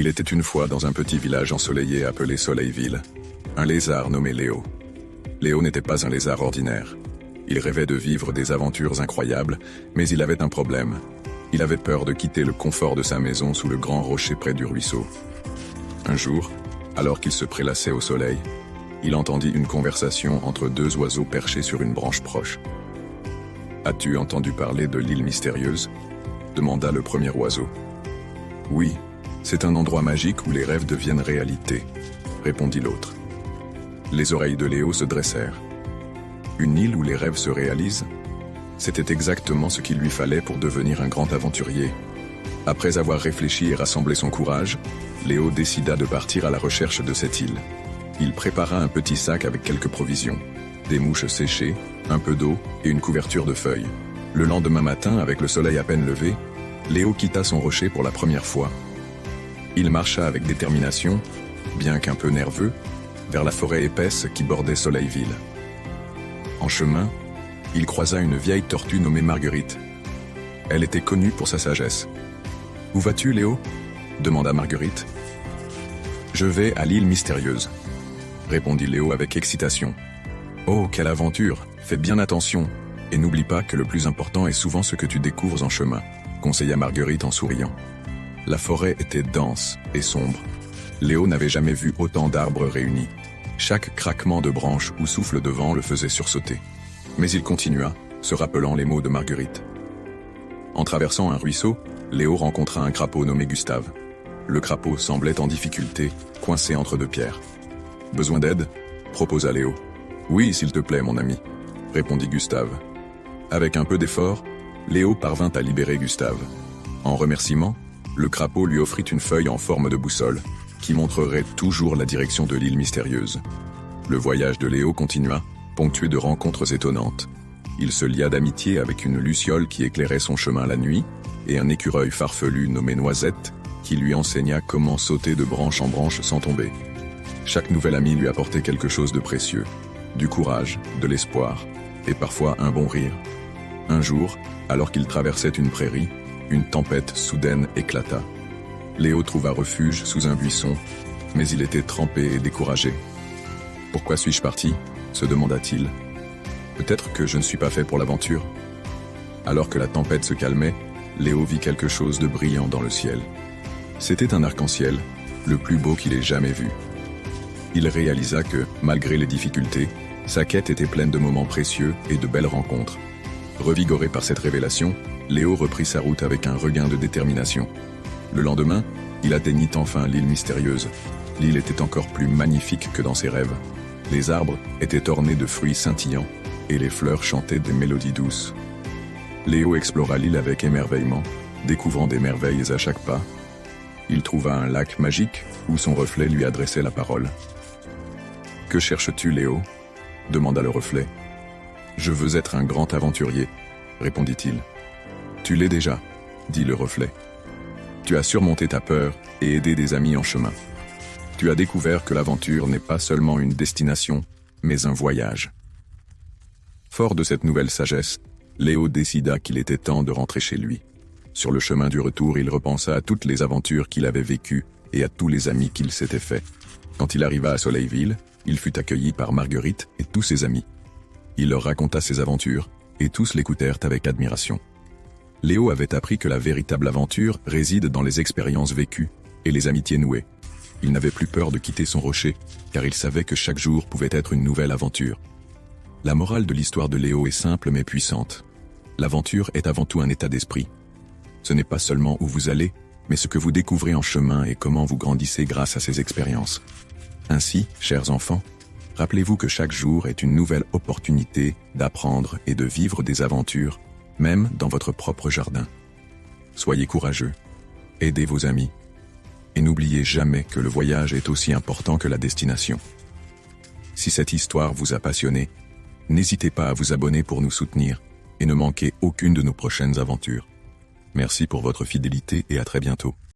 Il était une fois dans un petit village ensoleillé appelé Soleilville, un lézard nommé Léo. Léo n'était pas un lézard ordinaire. Il rêvait de vivre des aventures incroyables, mais il avait un problème. Il avait peur de quitter le confort de sa maison sous le grand rocher près du ruisseau. Un jour, alors qu'il se prélassait au soleil, il entendit une conversation entre deux oiseaux perchés sur une branche proche. « As-tu entendu parler de l'île mystérieuse ?» demanda le premier oiseau. « Oui, c'est un endroit magique où les rêves deviennent réalité », répondit l'autre. Les oreilles de Léo se dressèrent. Une île où les rêves se réalisent? C'était exactement ce qu'il lui fallait pour devenir un grand aventurier. Après avoir réfléchi et rassemblé son courage, Léo décida de partir à la recherche de cette île. Il prépara un petit sac avec quelques provisions, des mouches séchées, un peu d'eau et une couverture de feuilles. Le lendemain matin, avec le soleil à peine levé, Léo quitta son rocher pour la première fois. Il marcha avec détermination, bien qu'un peu nerveux, vers la forêt épaisse qui bordait Soleilville. En chemin, il croisa une vieille tortue nommée Marguerite. Elle était connue pour sa sagesse. « Où vas-tu, Léo ?» demanda Marguerite. « Je vais à l'île mystérieuse », répondit Léo avec excitation. « Oh, quelle aventure! Fais bien attention, et n'oublie pas que le plus important est souvent ce que tu découvres en chemin, » conseilla Marguerite en souriant. La forêt était dense et sombre. Léo n'avait jamais vu autant d'arbres réunis. Chaque craquement de branches ou souffle de vent le faisait sursauter. Mais il continua, se rappelant les mots de Marguerite. En traversant un ruisseau, Léo rencontra un crapaud nommé Gustave. Le crapaud semblait en difficulté, coincé entre deux pierres. « Besoin d'aide ?» proposa Léo. « Oui, s'il te plaît, mon ami », répondit Gustave. Avec un peu d'effort, Léo parvint à libérer Gustave. En remerciement, le crapaud lui offrit une feuille en forme de boussole, qui montrerait toujours la direction de l'île mystérieuse. Le voyage de Léo continua, ponctué de rencontres étonnantes. Il se lia d'amitié avec une luciole qui éclairait son chemin la nuit, et un écureuil farfelu nommé Noisette, qui lui enseigna comment sauter de branche en branche sans tomber. Chaque nouvel ami lui apportait quelque chose de précieux, du courage, de l'espoir, et parfois un bon rire. Un jour, alors qu'il traversait une prairie, une tempête soudaine éclata. Léo trouva refuge sous un buisson, mais il était trempé et découragé. « Pourquoi suis-je parti ?» se demanda-t-il. « Peut-être que je ne suis pas fait pour l'aventure. » Alors que la tempête se calmait, Léo vit quelque chose de brillant dans le ciel. C'était un arc-en-ciel, le plus beau qu'il ait jamais vu. Il réalisa que, malgré les difficultés, sa quête était pleine de moments précieux et de belles rencontres. Revigoré par cette révélation, Léo reprit sa route avec un regain de détermination. Le lendemain, il atteignit enfin l'île mystérieuse. L'île était encore plus magnifique que dans ses rêves. Les arbres étaient ornés de fruits scintillants, et les fleurs chantaient des mélodies douces. Léo explora l'île avec émerveillement, découvrant des merveilles à chaque pas. Il trouva un lac magique où son reflet lui adressait la parole. « Que cherches-tu, Léo ?» demanda le reflet. « Je veux être un grand aventurier », répondit-il. « Tu l'es déjà », dit le reflet. « Tu as surmonté ta peur et aidé des amis en chemin. Tu as découvert que l'aventure n'est pas seulement une destination, mais un voyage. » Fort de cette nouvelle sagesse, Léo décida qu'il était temps de rentrer chez lui. Sur le chemin du retour, il repensa à toutes les aventures qu'il avait vécues et à tous les amis qu'il s'était faits. Quand il arriva à Soleilville, il fut accueilli par Marguerite et tous ses amis. Il leur raconta ses aventures, et tous l'écoutèrent avec admiration. Léo avait appris que la véritable aventure réside dans les expériences vécues et les amitiés nouées. Il n'avait plus peur de quitter son rocher, car il savait que chaque jour pouvait être une nouvelle aventure. La morale de l'histoire de Léo est simple mais puissante. L'aventure est avant tout un état d'esprit. Ce n'est pas seulement où vous allez, mais ce que vous découvrez en chemin et comment vous grandissez grâce à ces expériences. Ainsi, chers enfants, rappelez-vous que chaque jour est une nouvelle opportunité d'apprendre et de vivre des aventures, même dans votre propre jardin. Soyez courageux, aidez vos amis, et n'oubliez jamais que le voyage est aussi important que la destination. Si cette histoire vous a passionné, n'hésitez pas à vous abonner pour nous soutenir et ne manquez aucune de nos prochaines aventures. Merci pour votre fidélité et à très bientôt.